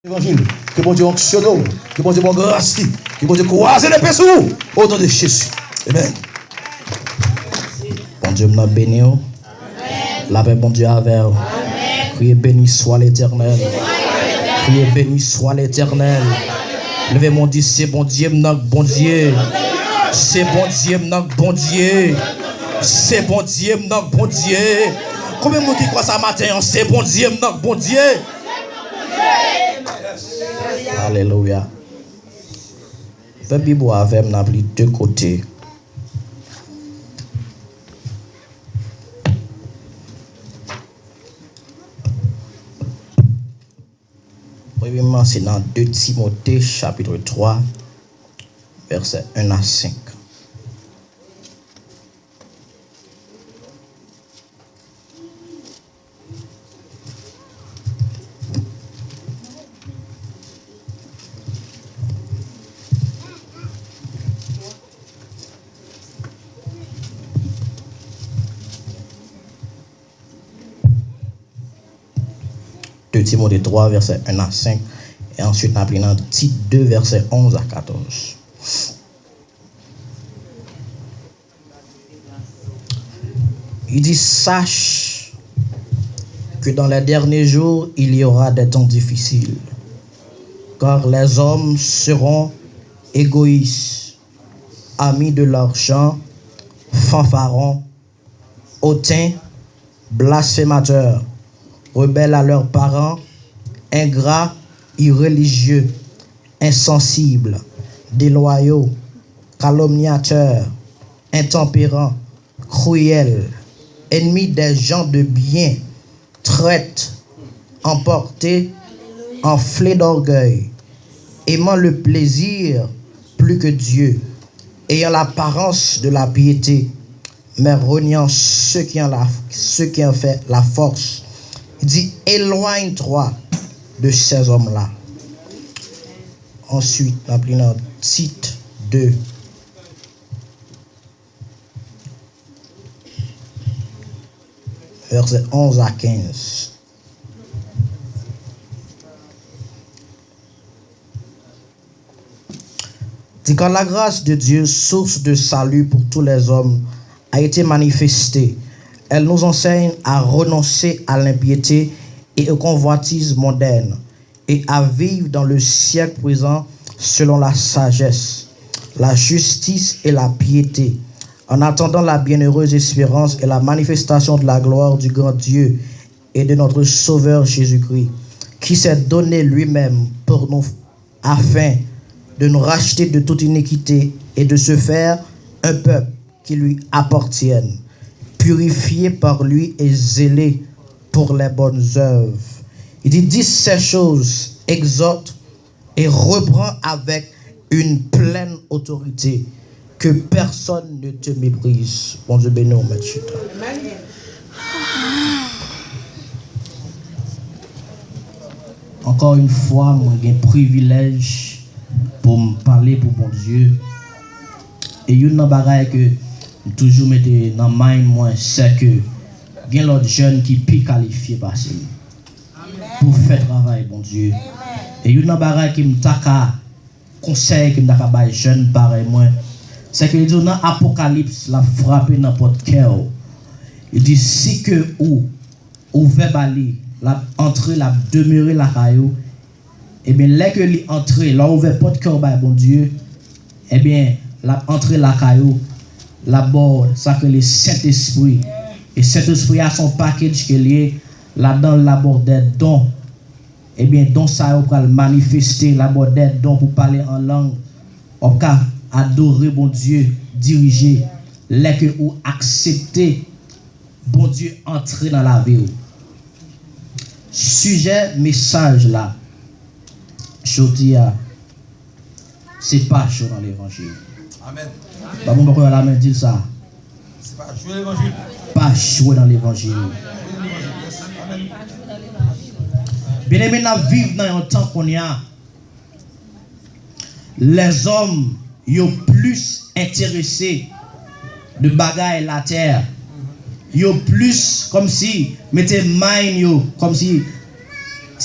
Évangile, que bon Dieu onctionne, que bon Dieu bon grâce, que bon Dieu croise les personnes au nom de Jésus. Amen. Bon Dieu m'a béni. La paix bon Dieu avec vous. Criez béni soit l'Éternel. Criez béni soit l'Éternel. Levez mon dit c'est bon Dieu m'a bon Dieu. C'est bon Dieu m'a bon Dieu. C'est bon Dieu m'a bon Dieu. Combien de monde qui croit ça matin? C'est bon Dieu m'a bon Dieu. Alléluia. Fais Bible avec moi de deux côtés. Premièrement, c'est dans 2 Timothée chapitre 3, versets 1 à 5. Timothée 3, verset 1 à 5. Et ensuite, on a pris dans Tite 2, verset 11 à 14. Il dit, sache que dans les derniers jours, il y aura des temps difficiles. Car les hommes seront égoïstes, amis de l'argent, fanfarons, hautains, blasphémateurs, rebelles à leurs parents, ingrats, irréligieux, insensibles, déloyaux, calomniateurs, intempérants, cruels, ennemis des gens de bien, traîtres, emportés, enflés d'orgueil, aimant le plaisir plus que Dieu, ayant l'apparence de la piété, mais reniant ceux qui en fait la force. Il dit, éloigne-toi de ces hommes-là. Ensuite, on pris dans Tite 2. Versets 11 à 15. Dit, quand la grâce de Dieu, source de salut pour tous les hommes, a été manifestée, elle nous enseigne à renoncer à l'impiété et aux convoitises mondaines et à vivre dans le siècle présent selon la sagesse, la justice et la piété, en attendant la bienheureuse espérance et la manifestation de la gloire du grand Dieu et de notre Sauveur Jésus-Christ, qui s'est donné lui-même pour nous afin de nous racheter de toute iniquité et de se faire un peuple qui lui appartienne, purifié par lui et zélé pour les bonnes œuvres. Il dit, dis ces choses, exhorte et reprend avec une pleine autorité, que personne ne te méprise. Bon Dieu béni, Maître. Encore une fois, moi j'ai un privilège pour me parler pour bon Dieu. Et il y a une bagaille que toujours mettre dans mind moi, c'est que il y a l'autre jeune qui peut qualifier passer pour faire travail bon Dieu. Et il y a une bagaille qui me taka conseil qui me taka bail jeune pareil moi, c'est que dans Apocalypse la frapper n'importe quel. Il dit si que ou veut bali la entrer la demeurer la caillou, et bien là que lui entrer là ouvert porte cœur bail bon Dieu, et bien la entrer la caillou là-bas, ça que le Saint-Esprit. Et Saint-Esprit a son package qui est lié là-dedans, là-bas des dons. Et bien, dons ça, on va le manifester, là-bas des dons pour parler en langue. On va adorer bon Dieu, diriger, les que ou accepter bon Dieu entrer dans la vie. Sujet, message là, je dis, c'est pas chaud dans l'évangile. Amen. Bah bon, pourquoi la main dit ça? C'est pas jouer l'évangile. Pas jouer dans l'évangile. Bien aimé, nous vivons dans un temps qu'on y a. Les hommes sont plus intéressés de bagaille la terre. Ils sont plus comme si mettez mind comme si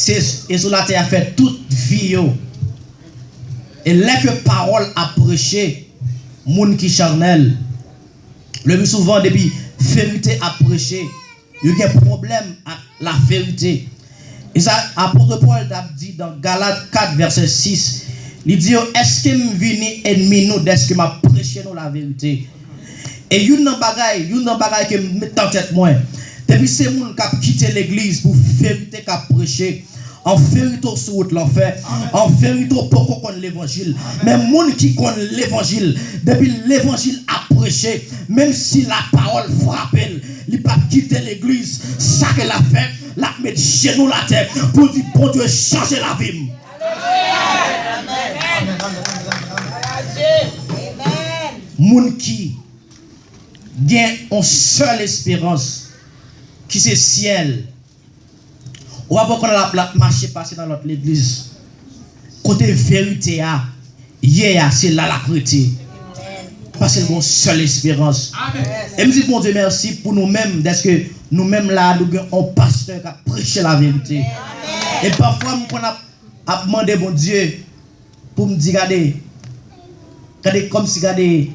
et sur la terre a fait toute vie. Et là que parole a prêché, moun qui charnel, le plus souvent depuis vérité a prêché, il y a un problème avec la vérité. Et ça, apôtre Paul a dit dans Galates 4, verset 6, il dit, est-ce que je venu ennemi nous, est-ce que m'a prêché nous la vérité? Et il y a un bagage que je mets en tête moi. Depuis ces gens qui ont quitté l'église pour vérité qu'a prêché, en vérité sur route l'enfer, en vérité pourquoi qu'on l'évangile. Mais les gens qui connaissent l'évangile, depuis l'évangile a prêché, même si la parole frappe, il n'a pas quitté l'église, ça qu'elle a fait, la mettre chez nous la terre pour dire bon Dieu changer la vie. Moun qui gagne une seule espérance, qui c'est ciel. On va voir qu'on a marché passer dans notre église. Côté vérité, c'est là la vérité. Parce que c'est une seule espérance. Et me dit bon Dieu merci pour nous-mêmes, parce que nous-mêmes là, nous avons un pasteur qui a prêché la vérité. Et parfois, on a demandé bon Dieu pour me dire, regardez, comme si, regardez,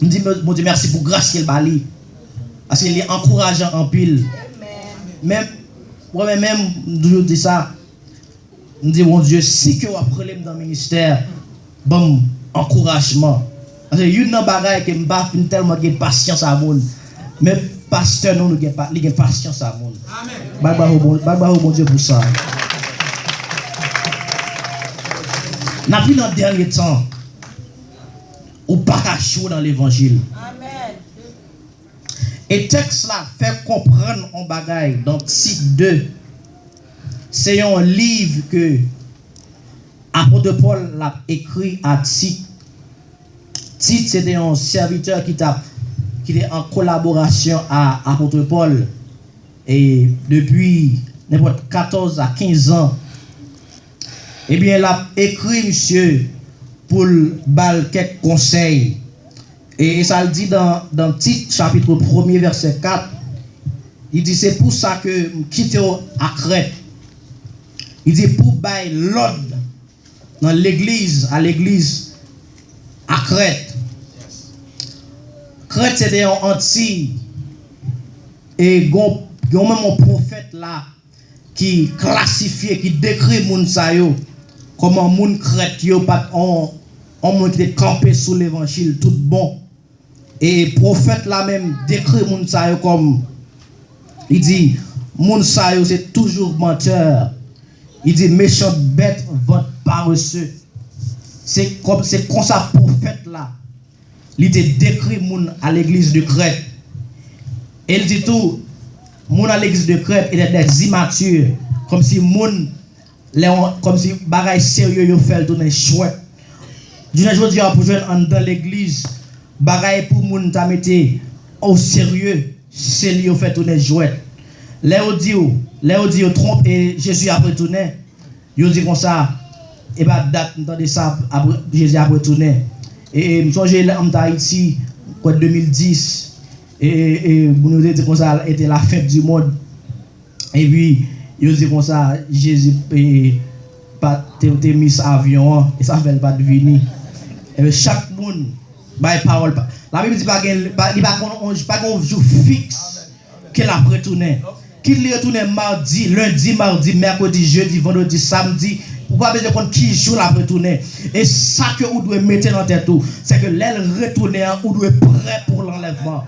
me dit bon Dieu merci pour grâce qu'il m'a dit. Parce qu'il est encourageant en pile. Même, moi-même, je dis ça. Je dis, mon Dieu, si que vous avez un problème dans le ministère, bon, encouragement. Parce que il y a un bagage qui me tellement de patience à mon. Mais pasteur, nous n'avons pas de patience à mon. Amen. Bon Dieu pour ça. Nous avons vu dans le dernier temps, ou pas chaud dans l'évangile. Et texte là fait comprendre un bagage dans Tite 2. C'est un livre que apôtre Paul l'a écrit à Tite. Tite c'était un serviteur qui était en collaboration à apôtre Paul. Et depuis n'importe 14 à 15 ans, eh bien il a écrit monsieur pour bal quelques conseils. Et ça le dit dans Tite, chapitre 1er, verset 4. Il dit, c'est pour ça que je quitte à Crète. Il dit, pour bailler l'ordre dans l'église, à Crète. Crète, c'était un anti. Et il y a même un prophète là qui classifie, qui décrit moun sa yo, comment moun Crète yo pas on moun qui est campé sous l'évangile, tout bon. Et prophète là même décrit moun sa yo comme il dit moun sa yo c'est toujours menteur. Il dit méchant bête votre paresseux. C'est comme ça prophète là. Il était décrit moun à l'église de Crète. Et il dit tout moun à l'église de Crète était des immatures comme si moun comme si bagaille sérieux yo fait tourner chouette. Du jour pour jouer dans l'église bagaille pour moun ta mette au sérieux, c'est lui fait tourner jouet. Léo dit trompe et Jésus a retourné. Il dit comme ça et pas date entendez ça Jésus a retourné. Et me songe là en Haïti quoi 2010 et nous dit comme ça était la fête du monde. Et puis il dit comme ça Jésus pas t'es mis avion et ça fait pas de venir. Et chaque monde parole. La Bible dit pas un jour fixe qu'elle a retourné. Qu'il retourne mardi, lundi, mardi, mercredi, jeudi, vendredi, samedi. Vous pas besoin de compte qui jour la retourner. Et ça que vous devez mettre dans tête tout, c'est que l'aile retourner, vous devez prêt pour l'enlèvement.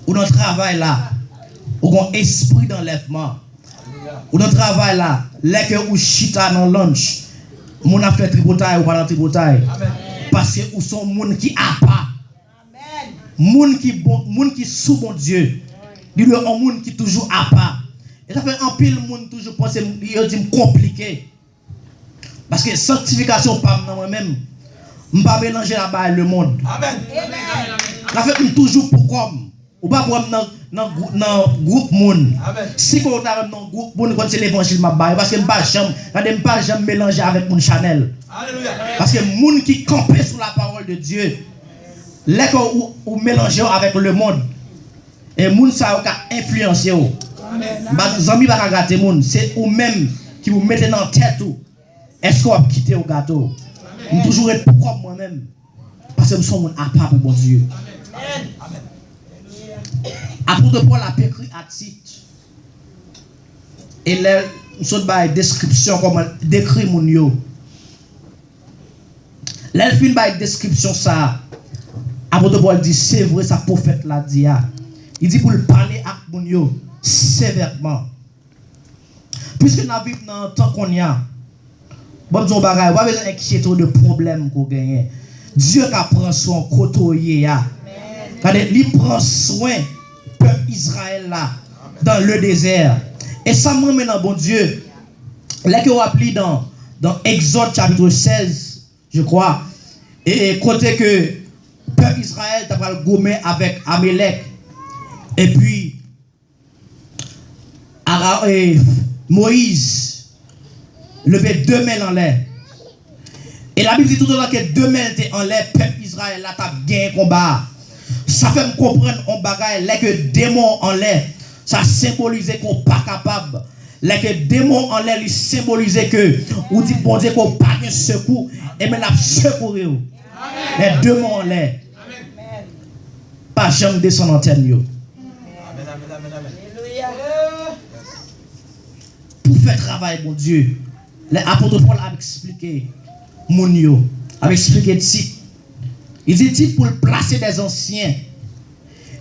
Ou dans travail là, ou un esprit d'enlèvement. Ou dans travail là, là que vous chita dans lunch. Moun a fait tripotaille ou pas dans tripotaille. Parce que ou sont moun qui a pas. Moun qui sous bon Dieu. Il y a un moun qui toujours a pas. Et ça fait un pile moun toujours penser il dit compliqué. Parce que sanctification pas dans moi-même. Je ne pas mélanger la balle le monde. Amen. Ça fait toujours pour comme ou pas pour dans groupe monde. Si vous êtes dans groupe monde quand c'est l'évangile m'a bail parce que je pas jamais mélanger avec mon Chanel. Alléluia. Parce que monde qui campé sous la parole de Dieu, là ou mélanger avec le monde et monde ça a influencé. Les amis pas gâter moun, c'est ou même qui vous mettez dans la tête ou est-ce qu'on va quitter au gâteau? Je toujours être propre moi-même parce que nous sommes à part pour bon Dieu. Apôtre Paul a écrit à Tite et là nous sommes dans la description comment décrit mon yo. Là il fin par description ça. Apôtre Paul dit c'est vrai ça prophète l'a dit. Il dit pour le parler à mon yo sévèrement. Puisque nous vivons dans le temps qu'on y a, bon Dieu bagay, pas besoin d'inquiéter de problèmes qu'on gagne. Dieu qui prend soin côtoyer ya. Il prend soin peuple Israël là dans le désert. Et ça me met dans bon Dieu. Là que vous appelez dans Exode chapitre 16, je crois, et côté que peuple Israël t'a pas gommé avec Amalek et puis Moïse levait 2 mains en l'air. Et la Bible dit tout le temps que 2 mains étaient en l'air, peuple Israël là t'a gagné combat. Ça fait me comprendre on bagaille là que démon en l'air, ça symbolisait qu'on pas capable. Là que démon en l'air, il symbolisait que ou dit bon Dieu qu'on pas de secours et mais la secourir. Les démons en l'air. Pas jamais descendre en terre yo. Pour faire travail, mon Dieu, l'apôtre Paul a expliqué, mon yo, a expliqué Tite. Il dit Tite pour le placer des anciens.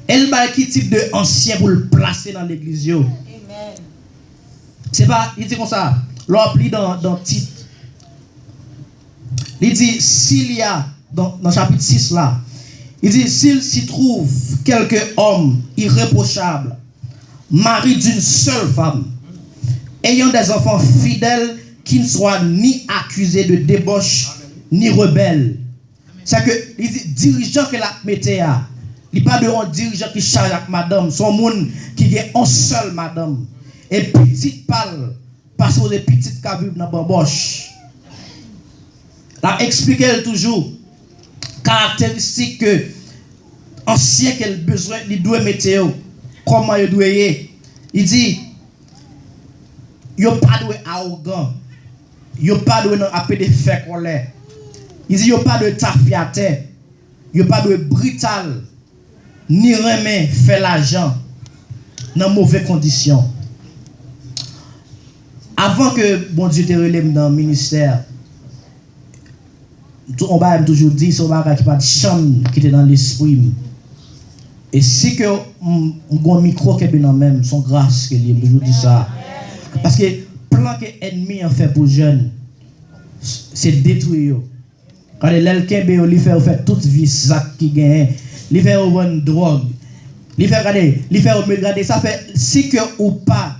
Elle va qui type de anciens pour le placer dans l'église. C'est pas, il dit comme ça, l'oubli dans Tite. Il dit, s'il y a, dans chapitre 6 là, il dit, s'il s'y trouve quelques hommes irréprochables, mari d'une seule femme, ayant des enfants fidèles qui ne soient ni accusés de débauche ni rebelles. C'est que les dirigeants que la mettait à, il n'y a pas de un dirigeant qui charge avec madame, son monde qui est un seul madame. Et petite parle parce que les petites qui vivent dans la bamboche. La expliquer toujours caractéristique que ancien qu'elle besoin, il doit mettre comment il doit y. Il dit yo pas de arrogant, yo pas de appeler de faire colère. Il dit yo pas de tafiateur, yo pas de brutal, ni remet faire l'argent dans mauvaises conditions. Avant que bon Dieu te relève dans le ministère, on va toujours dire son bagage qui pas de chambre qui était dans l'esprit. Et si que mon micro qui est dans même son grâce que lui toujours dit ça. Parce que plan que l'ennemi en fait pour jeunes, c'est détruire. Quand quelqu'un il fait toute vie ça qui gagne, il fait une drogue, il fait regarder, ça fait si que ou pas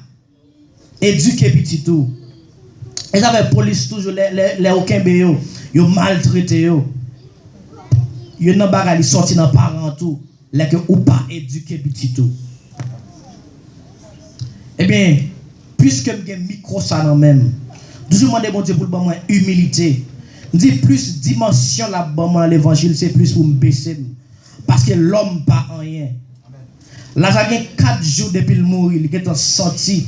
éduquer petit tout. Et ça fait police toujours les aucun béo, yo maltraité yo. Yo nan baga li sorti dans parents tout, les que ou pas éduquer petit tout. Eh bien puisque j'ai un micro ça dans même, toujours demander bon Dieu pour moi humilité. Je dis plus dimension là dans l'évangile, c'est plus pour me baisser. Parce que l'homme pas en rien. Là, ça fait 4 jours depuis le mourir, il est senti.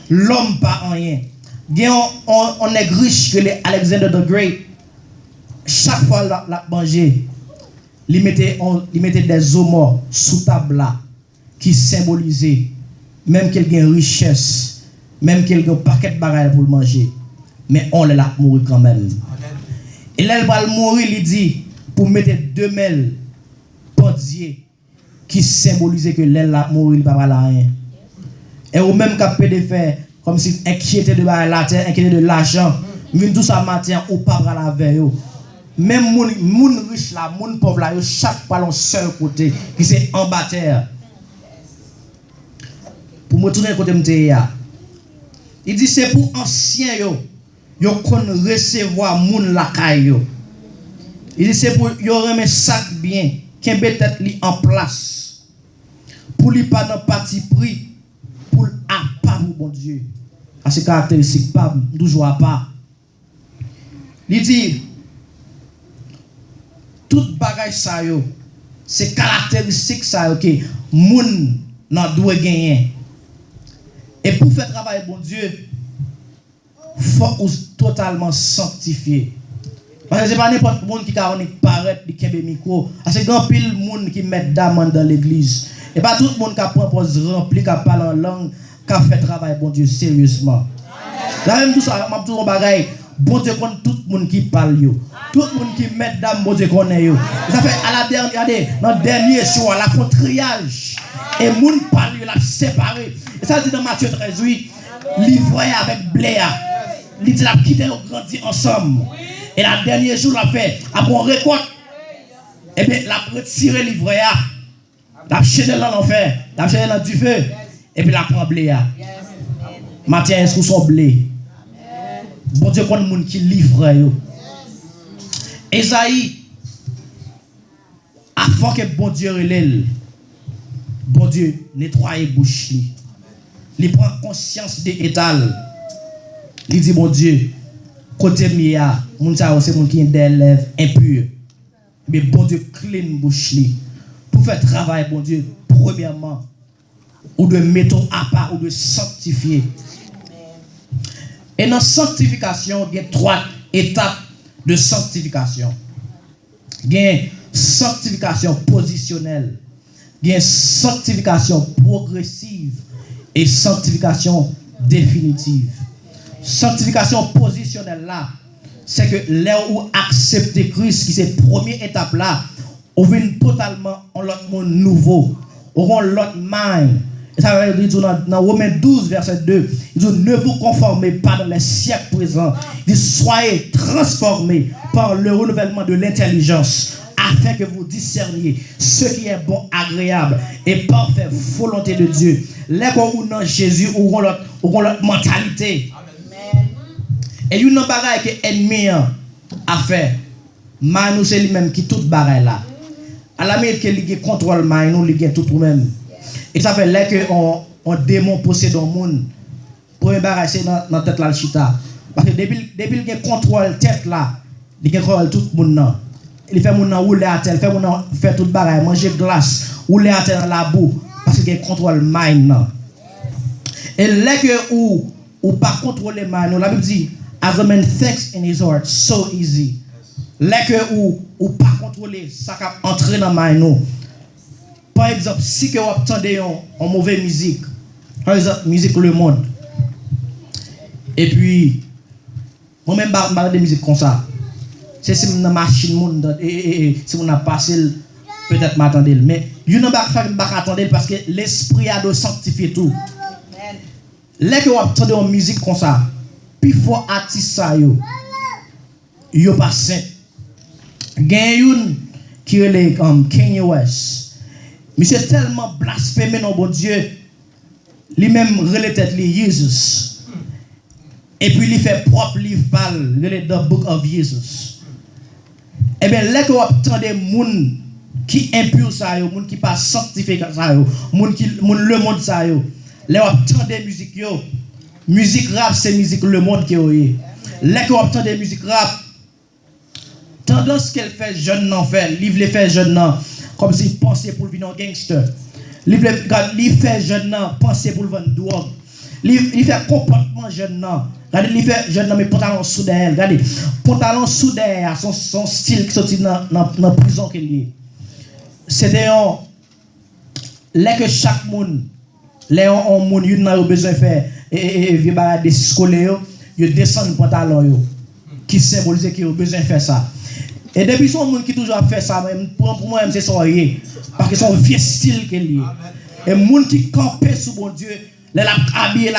L'homme pas en rien. On est riche que les Alexander the Great. Chaque fois la manger, il mettait des os morts sous table là, qui symbolisaient même quelqu'un richesse. Même quelqu'un paquet de bagages pour le manger. Mais on l'a mourir quand même. Et là, il va mourir, il dit, pour mettre 2 mails pendiers qui symbolisaient que l'aile l'a mourir, il ne va pas rien. Et au même cap de faire, comme si inquiété de la terre, inquiété de l'argent, mais tout ça matin, ou pas la veille. Même moun riche là, moun pauvre là, chaque ballon seul côté, qui c'est en bas terre. Pour me tourner côté m'téya. Il dit c'est pour anciens yo kon recevoir moun lakay yo. Il dit c'est pour yo remet sac bien, qui peut-être li en place. Pour li pas dans parti pris, pour à pas bon Dieu. À ces caractéristiques pas toujours à pas. Il dit tout bagage ça yo, c'est caractéristique ça OK, moun nan doit gagner. Et pour faire travail, bon Dieu, il faut totalement sanctifier. Parce que ce n'est pas n'importe qui paraît qui kembe micro. C'est grand pile monde qui met d'amende dans l'église. Et pas tout le monde qui propose rempli, qui parle en langue, qui fait travail, bon Dieu, sérieusement. Là même tout ça, je tout bagaille. Bon Dieu connaît tout le monde qui parle. Tout le monde qui met d'âme, bon Dieu connaît. Ça fait à la dernière, regardez, dans le dernier choix, la font triage. Et le monde parle, la séparé. Et ça dit dans Matthieu 13, oui, livré avec Bléa. Il dit la quitté, on grandit ensemble. Et la dernière jour, la fait, après on récolte. Et bien, la retiré livret, la chaîne dans l'enfer, la chaîne dans du feu. Et puis la prend Bléa. Matin, sous son blé. Bon Dieu, qu'on monde qui livre. Esaïe, avant que bon Dieu relève, bon Dieu nettoie bouche. Il prend conscience des étals. Il dit, bon Dieu, côté mia, moun sa c'est moun qui des lèvres impures. Mais bon Dieu, clean bouche li. Pour faire travail, bon Dieu, premièrement, ou de mettre à part, ou de sanctifier. Et dans la sanctification, il y a 3 étapes de sanctification. Il y a sanctification positionnelle, il y a sanctification progressive et sanctification définitive. Sanctification positionnelle là, c'est que là où accepter Christ, qui c'est la première étape là, on vient totalement en l'autre monde nouveau, on a l'autre mind. Et ça veut dire dans Romains 12, verset 2, il dit ne vous conformez pas dans les siècles présents, il dit soyez transformés par le renouvellement de l'intelligence, afin que vous discerniez ce qui est bon, agréable et parfait volonté de Dieu. Là où dans Jésus, on a l'autre mentalité. Et il y a un bagage que l'ennemi a fait. Mais nous, c'est lui-même qui tout bagage là. À la minute qu'il contrôle, nous, il gagne tout nous-mêmes. Et ça fait là qu'on démon possède le monde. Pour un bagage, c'est dans la tête là, le chita. Parce que depuis qu'il contrôle la tête là, il contrôle tout le monde. Il fait mon nom rouler à terre, il fait mon nom faire tout bagage, manger glace, rouler à terre dans la boue. Parce qu'il contrôle le mind. Et là que ou pas contrôler le mind, la Bible dit, as a man thinks in his heart, so easy. Là que ou pas contrôler, ça va entrer dans le mind. Par exemple, si vous entendez une mauvaise musique, par exemple, musique Le Monde, et puis, moi-même, je parle de musique comme ça. C'est si une machine, si on a passé, peut-être m'attendez. Mais, vous ne pouvez pas attendre parce que l'esprit a de sanctifier tout. Là que vous entendez une musique comme ça, puis il faut artiste ça, yo pas saint. Il y a une qui est Kanye West. Monsieur tellement blasphémé dans bon Dieu, lui-même relève tête li Jesus. Et puis il fait propre livre parle, the book of Jesus. Et bien là que vous entendez moun qui impur ça yo, moun qui pas sanctifié ça yo, moun le monde ça yo. Là vous entendez musique yo. Musique rap c'est musique le monde qui est. Là que vous entendez musique rap, tendance qu'elle fait jeune non fait, livre les fait jeune non. Comme s'il pensait pour le vivre gangster. Il fait jeune, penser pour le vendre drogue. Il fait comportement jeune. Il fait jeune, mais pantalon soudain. Regardez, pantalon soudain, son style qui sortit dans la prison qu'il est. C'est là que chaque monde, là on monde, il a besoin de faire des scolaires, il descend le pantalon, qui symbolise qu'il a besoin de faire ça. Et depuis son monde qui toujours fait ça, pour moi, c'est son rien. Parce que c'est un vieux style qu'il y a. Et le monde qui campe sous bon Dieu, il a habillé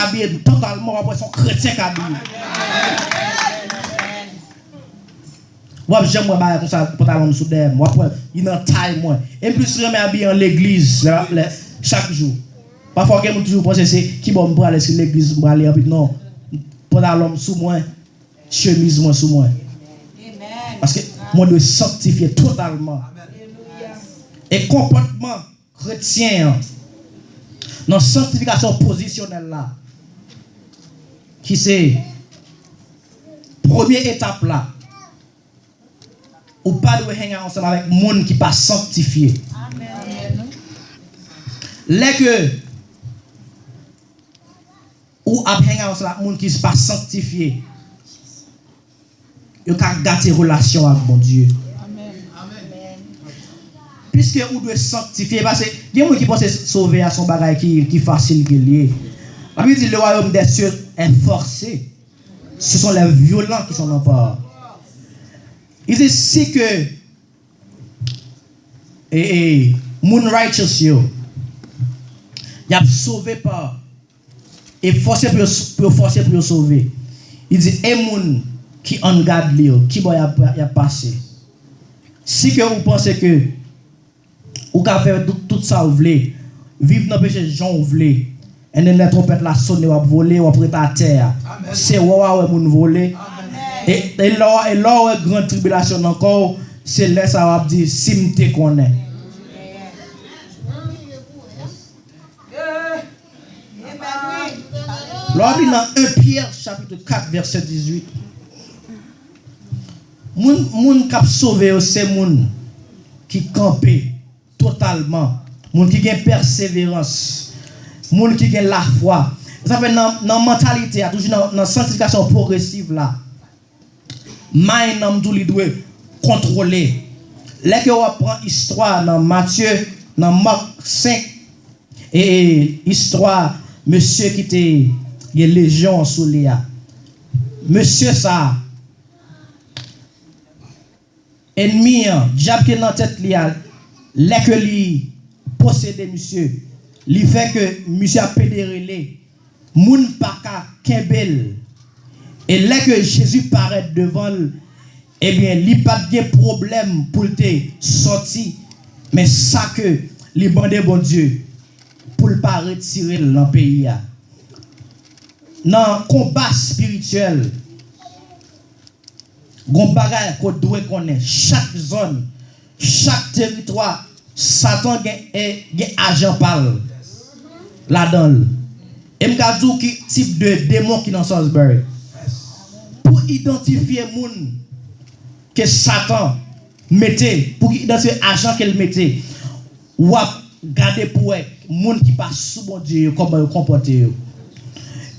totalement après son chrétien qui habillé. Moi, j'aime moi comme ça, pantalon sous derrière. Moi, il a taille moi. Et plus, je me habille en l'église chaque jour. Parfois, je toujours pense que c'est qui bon pour aller sur l'église, pour aller non. Pantalon sous moi, chemise moi sous moi. Parce que moi, je dois sanctifier totalement. Et comportement chrétien, dans la sanctification positionnelle là, qui c'est première étape là, ou pas de hang ensemble avec le monde qui pas sanctifié. Là que ou après la monde qui se pas sanctifié. Yo ka gâter relation avec mon Dieu. Amen. Puisque vous devez sanctifier parce que il y a des gens qui pensent sauver à son bagage qui facile que lié. La Bible dit le royaume des cieux est forcé. Ce sont les violents qui sont en part. Il dit si que moun righteous yo y a sauvé par et forcé pour forcer pour sauver. Il dit et moun qui en garde li qui boy a passé. Si que vous pensez que ou ka faire tout ça vous voulez vivre dans péché Jean vous voulez et les trompettes la sonner ou voler ou prêter à terre. C'est wa moun voler. Et là grande tribulation encore c'est là ça va dire si m'te connaît. Lors dans 1 Pierre chapitre 4 verset 18. Moun k'ap sauvé c'est moun qui campé totalement, moun qui gen persévérance, moun qui gen la foi. Ça fait dans mentalité toujours dans sanctification progressive là. Main nam tout li doit contrôler. Là que on prend histoire dans Matthieu dans Marc 5 et histoire monsieur qui était légion sous Léa. Monsieur ça ennemi diable qui dans tête Léa, là que lui posséder monsieur, lui fait que monsieur a pédérelé, moun pa ka kembel. Et là que Jésus paraît devant lui, eh bien, il n'y a pas de problème pour te sortir, mais ça que les bandés bon Dieu pour ne pas retirer dans le pays. Dans le combat spirituel, gon bagay qu'on doit connaître chaque zone, chaque territoire, Satan gen agent parle là-dedans. Et m'ka dou qui type de démon qui dans Salisbury. Pour identifier moun que Satan mettait, pour identifier agent qu'elle mettait, ou garder pour moun qui passe sous bon Dieu comment comporter.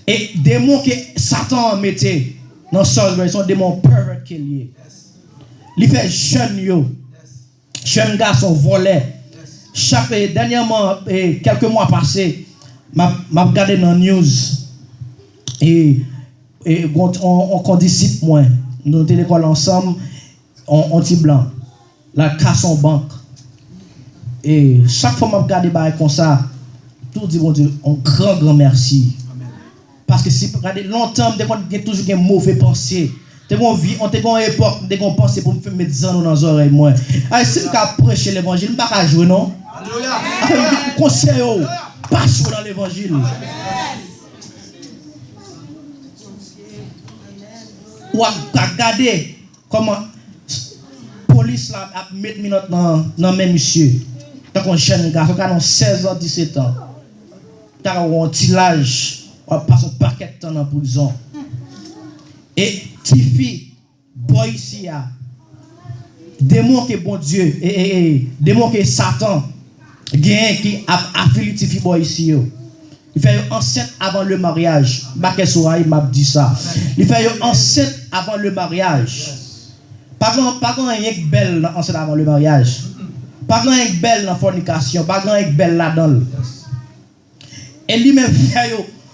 Et démon que Satan mettait dans Salisbury sont démons pervers qu'il y est. Il fait jeune yo. Jeune garçon volé. Chaque dernièrement quelques mois passés, m'a regardé dans news et on disciple moi nous étions l'école ensemble on petit blanc la casse en banque et chaque fois m'a regardé bail comme ça tout dit bon Dieu un grand merci. Parce que si regardez longtemps on a toujours des mauvais pensées. On te une époque on pensait pour me faire mettre dans nos oreilles moi. Ah si je prêcher l'évangile, pas à jouer non. Alléluia. Conseil pas jouer dans l'évangile. Ou à regarder comment police là a mettre minute dans même monsieur. Tant qu'on jeune garçon qui a 16 ans 17 ans. T'as un tilage, on passe un paquet de temps en prison. Et Tifi, boy ici, démon que bon Dieu, démon que Satan, gain qui a affilié Tifi boy ici. Il fait enceinte avant le mariage. Baké Souraï m'a dit ça. Il fait enceinte avant le mariage. Pas grand rien belle enceinte avant le mariage. Pas grand rien belle dans fornication. Pas grand rien belle là-dedans. Et lui-même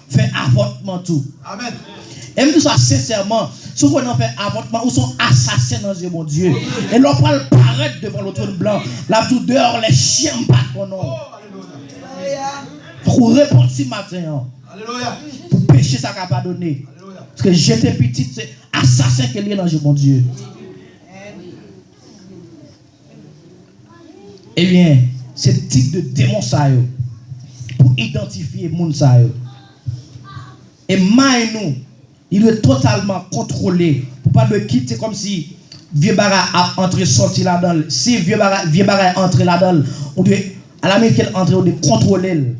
fait avortement tout. Amen. Et me dit ça sincèrement, si vous fait avortement ou sont assassins dans Dieu, mon Dieu. Et l'on va le paraître devant le trône blanc. Là, tout dehors, les chiens pas ton nom. Pour répondre ce matin. Alléluia. Pour pécher, ça n'a pas donné. Parce que j'étais petit, c'est assassin qui est dans Dieu, mon Dieu. Eh bien, c'est type de démon ça pour identifier moun ça yo. Et nous, il est totalement contrôlé pour pas le quitter comme si vieux bara a entré sorti là-dedans. Si vieux bara est entré là-dedans, on doit à la minute qu'elle entre, on doit contrôler.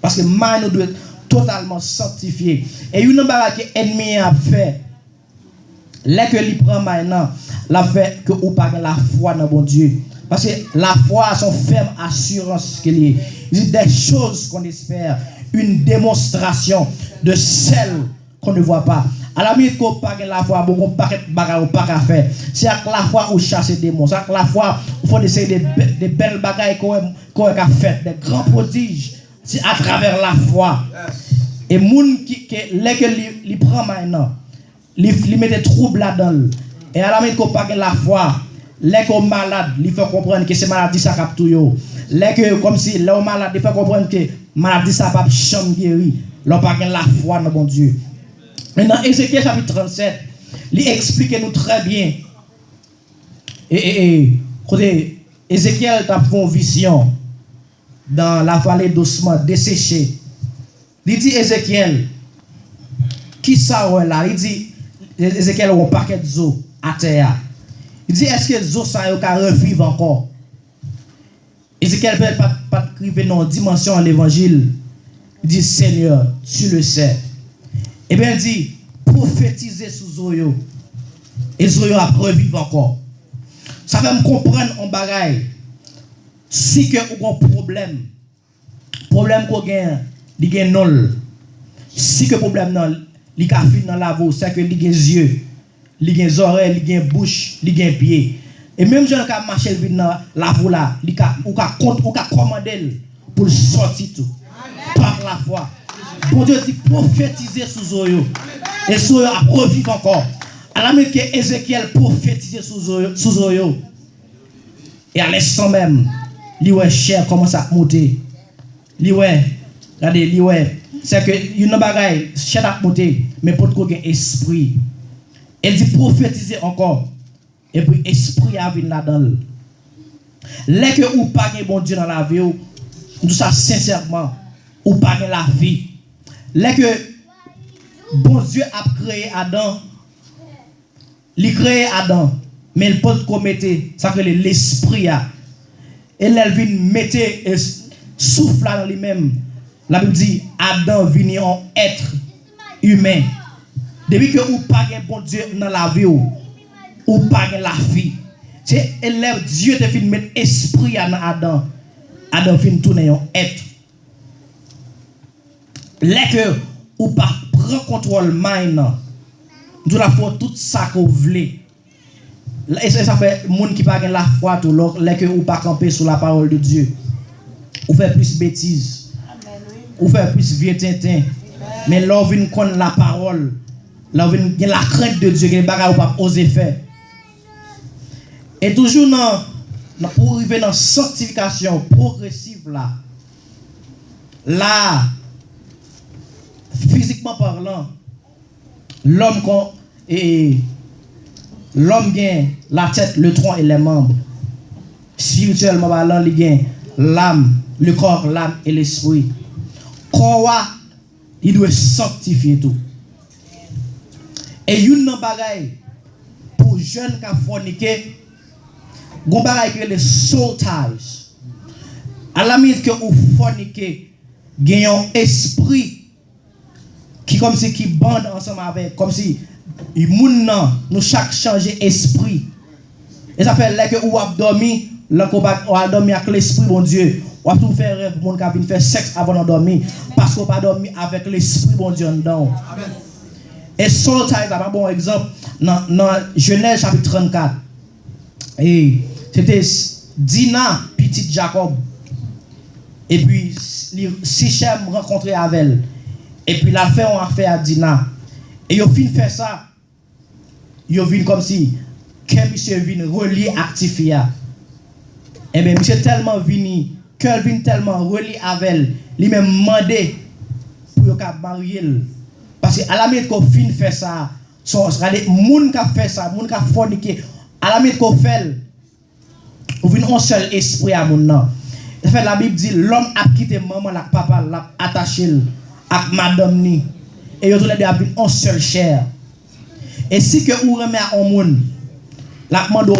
Parce que nous doit être totalement sanctifié. Et une bara que ennemi a fait, là que il prend maintenant, la fait que ou pas la foi dans bon Dieu. Parce que la foi a son ferme assurance qu'il y a. Il dit des choses qu'on espère, une démonstration de celle qu'on ne voit pas. À la minute qu'on parle la foi, bon, on parle pas qu'à faire. C'est à la fois où chasser des démons. C'est à la fois où il faut essayer des belles bagailles qu'on a fait, des grands prodiges. C'est à travers la foi. Et moun qui les prend maintenant, les met des troubles là-dedans. Et à la minute qu'on parle la foi, les qu'on malade, il faut comprendre que c'est maladie ça cap tout yo. Les que comme si les malade, il faut comprendre que maladie ça pas chambre guéri. L'on parle la foi dans bon Dieu. Maintenant, Ézéchiel chapitre 37, il explique nous très bien. Côté Ézéchiel a fait une vision dans la vallée d'Osman desséchée. Il dit Ézéchiel, qui ça ouais là? Il dit Ézéchiel a un paquet d'eau à terre. Il dit est-ce que l'eau ça va revivre encore? Ézéchiel peut pas écrire dans dimension de l'évangile. Il dit Seigneur, tu le sais. Et bien il dit, prophétiser sous Zoyo. Et Zoyo a revivre encore. Ça fait me comprendre en bagaille. Si que vous avez un problème qu'on gagne, il gagne non. Si que problème non, il a fin dans la voix, c'est que il gagne yeux, il gagne oreilles, il gagne bouche, il gagne pied. Et même gens qui marché dans la voix là, il a commandé pour sortir tout. Par la foi. Bon Dieu dit prophétiser sous Zoyo. Et Zoyo a revivre encore. À la minute que Ézéchiel prophétisait sous Zoyo. Et à l'instant même, l'oué chair commence à monter. L'oué, regardez, l'oué, c'est que il y a une bagaille, chair a monté, mais pour qu'on ait esprit. Elle dit prophétiser encore. Et puis esprit a venir là-dedans. Là que ou pas bon Dieu dans la vie, tout ça sincèrement, ou pas la vie. Là que bon Dieu a créé Adam, il créé Adam, mais il peut commettre ça que l'esprit a. Et là, il vient mettre souffle dans lui-même. La Bible dit Adam vient en être humain. Depuis que ou pas bon Dieu dans la vie, ou pas la vie. C'est là Dieu te fait mettre esprit dans Adam. Adam vient tourner en être. Là que ou pas prend contrôle mind, nous la faut tout ça qu'on veut. Et ça fait monde qui pas la foi tout là que ou pas camper sur la parole de Dieu. Ou faire plus bêtises. Ou faire plus vieux tintin. Mais là vient connaître la parole. Là vient la crainte de Dieu que les bagages ou pas oser faire. Et toujours pour arriver dans sanctification progressive là physiquement parlant, l'homme gagne la tête, le tronc et les membres. Spirituellement parlant, il gagne l'âme, le corps, l'âme et l'esprit. Corps, il doit sanctifier tout. Et une bagaille pour jeunes qui ont forniqué, il y a les soul ties. À la minute que vous forniquez, il y a un esprit qui comme si qui bande ensemble avec, comme si nous chaque changer esprit. Et ça fait là que vous avez dormi, là que vous avez dormi avec l'esprit, bon Dieu. Vous avez tout fait rêve, vous avez fait sexe avant de dormir, parce que vous n'avez pas dormi avec l'esprit, bon Dieu, dedans. Et soul ties, c'est un bon exemple, dans Genèse chapitre 34. Et c'était Dina, petite Jacob. Et puis, Sichem rencontré avec elle. Et puis, la fait, on a fait à Dina. Et ils fin fait ça. Ils viennent comme si, que monsieur vient relier Actifia. Et bien, monsieur tellement venu, qu'elle vient tellement relier avec elle, il m'a demandé pour qu'il marier. Parce qu'à la minute qu'on fin fait ça, les gens qui fait ça, les gens qui forniqué, à la minute qu'on fait, on vient un seul esprit à mon nom. Ça fait la Bible dit, l'homme a quitté maman, la papa, l'a attaché avec madame ni. Et ils ont les deux en seule chair. Et si que vous remettez à un monde, la mando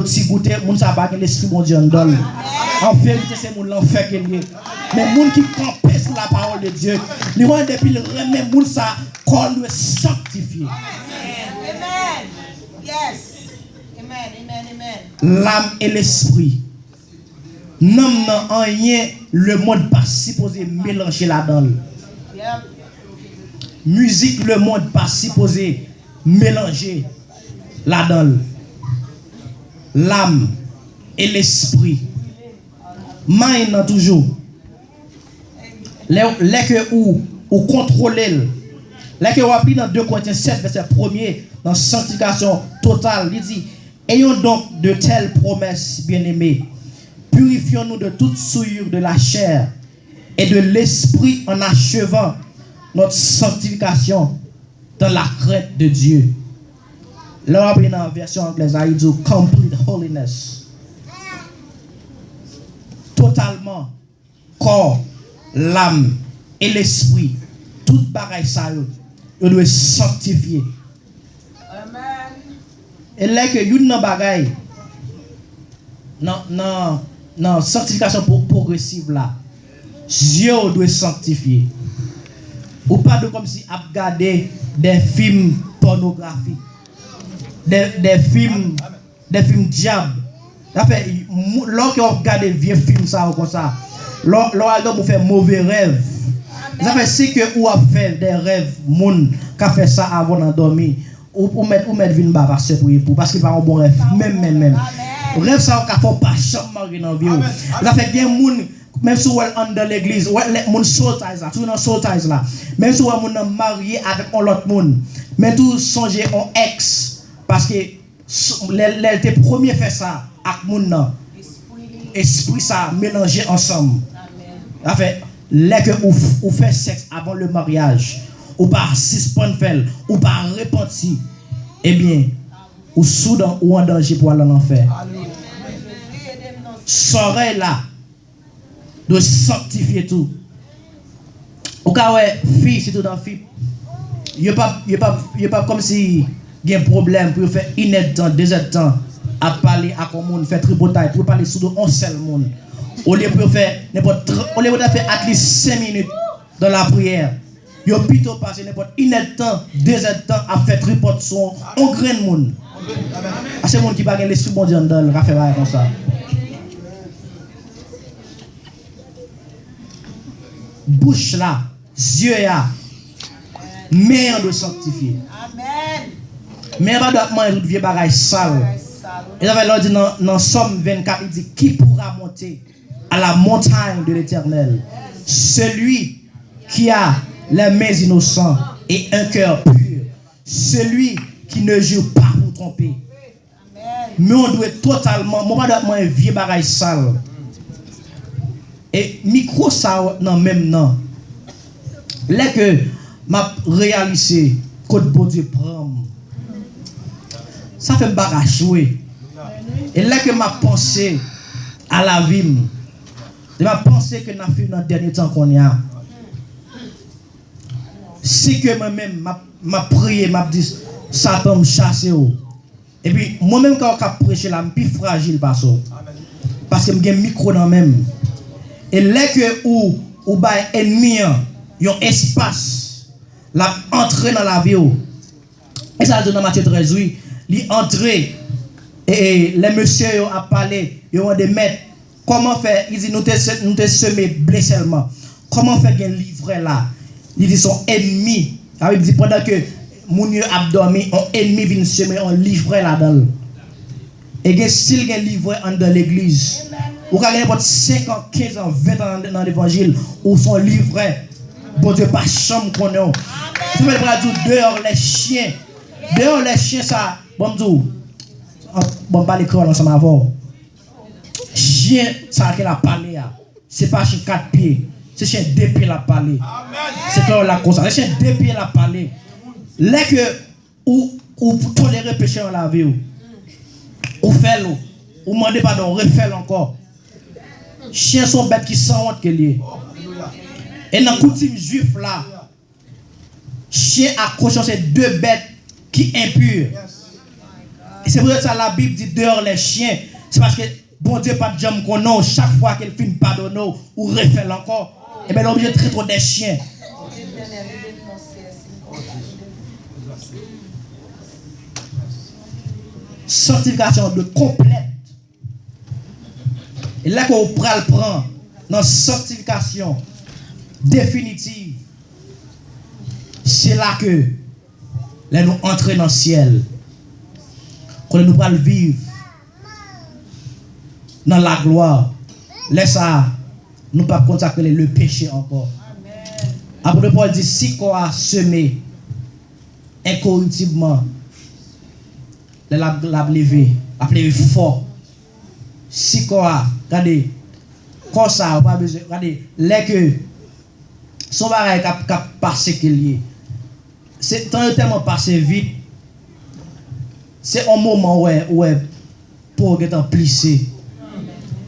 petit goûter, moun ça va que l'esprit bon Dieu en donne. En vérité c'est moun l'enfer qu'il y a. Mais moun qui campent sur la parole de Dieu, les gens depuis le remet moun ça qu'on doit sanctifier. Amen. Yes. Amen. L'âme et l'esprit. Non, rien, le monde pas supposé mélanger là-dedans. Musique, le monde pas supposé mélanger là-dedans. L'âme et l'esprit. Mind toujours. Les que ou contrôler. Les que vous appelez dans 2 Corinthiens 7, verset 1er, dans sanctification totale, il dit, ayons donc de telles promesses, bien-aimés. Purifions-nous de toute souillure de la chair et de l'esprit en achevant notre sanctification dans la crainte de Dieu. Là, dans la version anglaise, il dit complete holiness. Totalement, corps, l'âme et l'esprit, toute bagaille ça, on doit sanctifier. Amen. Et là que une bagaille, non, sanctification progressive là, Dieu doit sanctifier. Ou pas de comme si à regarder des films pornographiques, des films diables. Lorsque vous regardez vieux films ça comme ça, lorsque vous faites mauvais rêves, c'est que vous avez fait des rêves, moun qui fait ça avant d'endormir, ou mettre vin bas parce qu'il va un bon rêve, même. Rêve ça qui fait pas chambre dans vie. Ça fait bien moun. Même si vous êtes dans l'église, vous êtes dans soul ties là. Même si vous êtes marié avec un autre monde, mais tout songez en ex. Parce que les premiers fait ça avec moun esprit ça mélangé ensemble. En fait, les que vous faites sexe avant le mariage, ou pas suspendre faire, ou pas repentir, eh bien, ou soudain ou en danger pour aller en enfer. Soirée là de sanctifier tout. Au cas où fille, c'est tout dans fille. Il n'y a pas comme si il y a un problème pour faire 1 heure de temps, 2 heures de temps à parler à un monde, faire tripotaille, pour parler sous un seul monde. Au lieu de faire at least 5 minutes dans la prière. Il y a plutôt passé n'importe 1 heure de temps, 2 heures de temps à faire tripote sur un grand monde. À ce monde qui va gagner l'esprit bon Dieu dans le raffaire comme ça. Bouche là, yeux là, mais on doit sanctifier. Amen. Mais on doit manger tout vieux bagage sale. Et ça veut dire dans Somme 24, il dit qui pourra monter à la montagne de l'Éternel? Celui qui a les mains innocentes et un cœur pur. Celui qui ne jure pas pour tromper. Mais on doit totalement, on doit manger vieux bagage sale. Et micro ça non même non. Là que m'a réalisé côté bon Dieu prend. Ça fait me jouer. Et là que m'a pensé à la vie. M'a pensé que n'a fait dans le dernier temps qu'on y a. C'est que moi-même m'a prié, m'a dit Satan me chasser. Et puis moi-même quand on prêcher là, je suis plus fragile parce que j'ai un micro dans même. Et là que ou ba ennemi yon espace la entrer dans la vie. Et ça dans Matthieu 13 oui, li entrer et les messieurs a parlé, ils ont des maîtres comment faire, ils disent nous te semer blé seulement. Comment faire un livret là? Ils disent son ennemi. Il dit pendant que mon a dormi, un ennemi vient semer un livret là-dedans. Et s'il y a un livret dans l'église. Ou quand il y a 5 ans, 15 ans, 20 ans dans l'évangile, ou son livret, bon Dieu, pas chambre qu'on a. Tu veux dire dehors les chiens. Dehors les chiens, ça, bon Dieu, bon, pas l'école ensemble avant. Chien, ça qu'elle a parlé, c'est pas chien 4 pieds, c'est chien 2 pieds la parler. C'est comme la cause, c'est chien 2 pieds la parler. Là que, ou tolérer péché dans la vie, ou fait l'eau, ou demander pardon, refait encore. Chiens sont bêtes qui sont honte que lié. Et dans la coutume juif là, chien accroche ces 2 bêtes qui impures. Et c'est pour ça que la Bible dit dehors les chiens. C'est parce que bon Dieu pas de jambes qu'on a chaque fois qu'il finit pardonner ou refait encore. Et bien l'objet de traiter des chiens. Sanctification de complète. Et là qu'on prend dans sanctification définitive, C'est là que là nous entrons dans le ciel. Quand nous allons vivre dans la gloire. Laisse ça, nous pas consacrer le péché encore. Après Paul dit, si qu'on a semé incorruptiblement, la levé, la levé fort. Si qu'on a, regardez, comme ça, pas besoin, regardez, les que son bagage qui a passé qu'il y c'est tellement passé vite. C'est un moment où pour être plissé.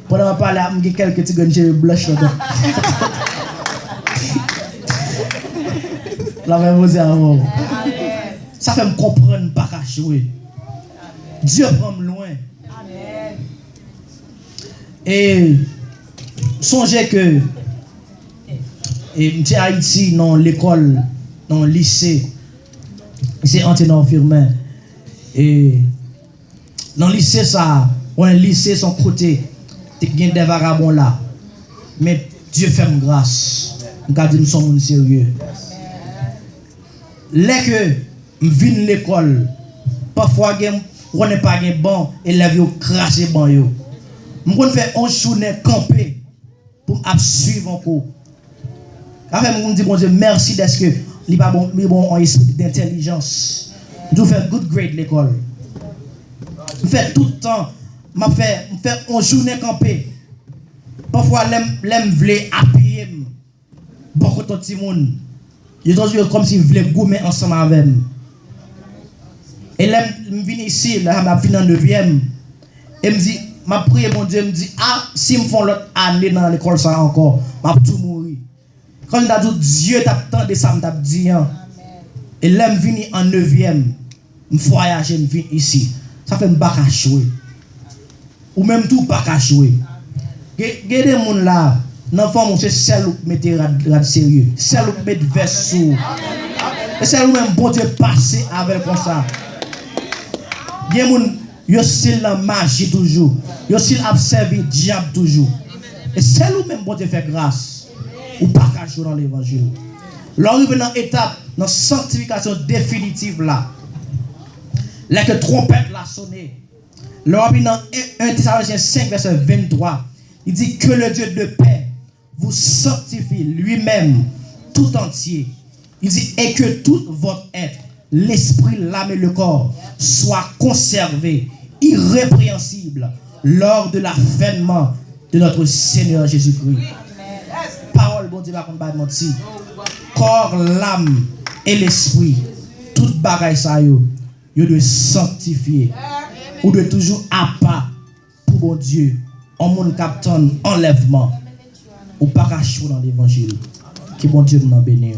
Pendant que je parle, il y a quelques petits gars blanches là-dedans. La même chose avant. Ça fait me comprendre pas qu'à jouer. Dieu prend loin. Et songez que et Haïti dans l'école, dans le lycée, c'est Anténon Firmin. Et dans le lycée, ça, un lycée, son côté, il y a des vagabonds là. Mais Dieu fait grâce. Je dis nous sommes sérieux. Là que je viens de l'école, parfois, on n'est pas bon, élèves ont craché bon. Je fais un journée camper pour me suivre en cours. Après, je me dis, bon Dieu, merci d'être que il pas bon, en esprit d'intelligence. Je fais good grade l'école. Je fais tout le temps, je fais une journée campée. Parfois, l'aime voulait appuyer beaucoup de petits monde. Je suis comme si je voulais gommer ensemble avec moi. Et là, je viens ici, là, je suis en 9e. Et je me dis, je prie mon Dieu, je me dis, ah, si je fais l'autre année dans l'école, ça encore, je vais tout mourir. Quand je dis, Dieu t'a tant de ça, je dit. Et là, je viens en 9e. Je voyage, je viens ici. Ça fait un bac à jouer. Ou même tout bac à jouer. Il y a des gens là, dans le fond, c'est celle qui met rad sérieux. Celle qui met verse sous. Et celle qui même bon Dieu passer avec comme ça. Il y a des gens qui sont la magie toujours. Ils sont observé le diable toujours. Et celle qui même bon Dieu fait grâce. Ou pas qu'à jouer dans l'évangile. L'arrivée dans l'étape, dans la sanctification définitive là. Là que trompette l'a sonné. L'arrivée dans 1 Thessaloniciens 5 verset 23. Il dit que le Dieu de paix vous sanctifie lui-même tout entier. Il dit et que tout votre être, l'esprit, l'âme et le corps soient conservés irrépréhensibles lors de l'avènement de notre Seigneur Jésus-Christ. Parole, bon Dieu, va qu'on va mentir. Corps, l'âme et l'esprit, toute bagaille ça yo doit sanctifier. Ou de toujours à pas pour bon Dieu. En mon captain enlèvement. Ou pas caché dans l'évangile. Que bon Dieu nous bénisse.